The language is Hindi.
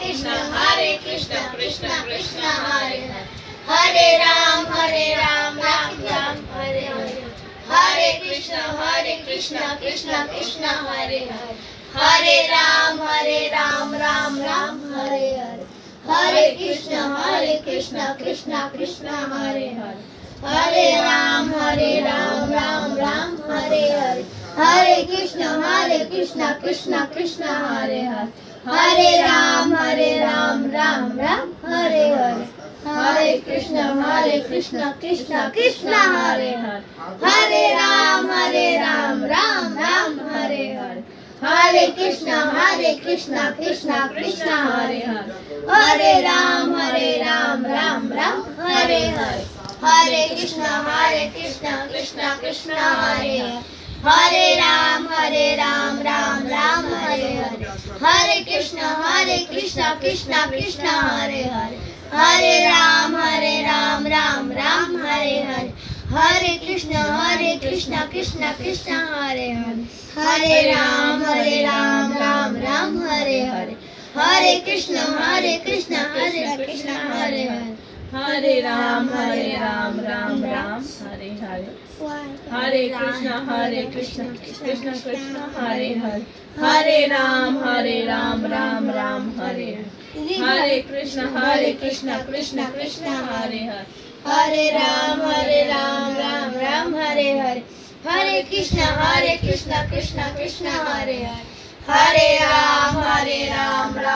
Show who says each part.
Speaker 1: कृष्ण कृष्ण कृष्ण हरे हरे राम राम राम हरे हरे कृष्ण कृष्ण कृष्ण हरे हरे राम राम राम हरे हरे कृष्ण कृष्ण कृष्ण हरे हरे राम राम राम हरे हरे कृष्ण कृष्ण कृष्ण हरे हरे राम राम राम हरे हरे कृष्ण कृष्ण कृष्ण हरे हरे राम राम राम हरे हरे कृष्ण कृष्ण कृष्ण हरे हरे राम राम राम हरे हरे कृष्ण कृष्ण कृष्ण हरे हरे राम राम राम हरे हरे कृष्ण कृष्ण कृष्ण हरे हरे राम राम राम हरे हरे कृष्ण कृष्ण कृष्ण हरे हरे राम राम राम हरे हरे कृष्ण कृष्ण कृष्ण हरे
Speaker 2: हरे राम राम राम हरे हरे कृष्ण कृष्ण कृष्ण हरे हरे राम राम राम हरे हरे कृष्ण कृष्ण कृष्ण हरे
Speaker 1: हरे राम राम राम हरे हरे कृष्ण कृष्ण कृष्ण हरे हरे राम राम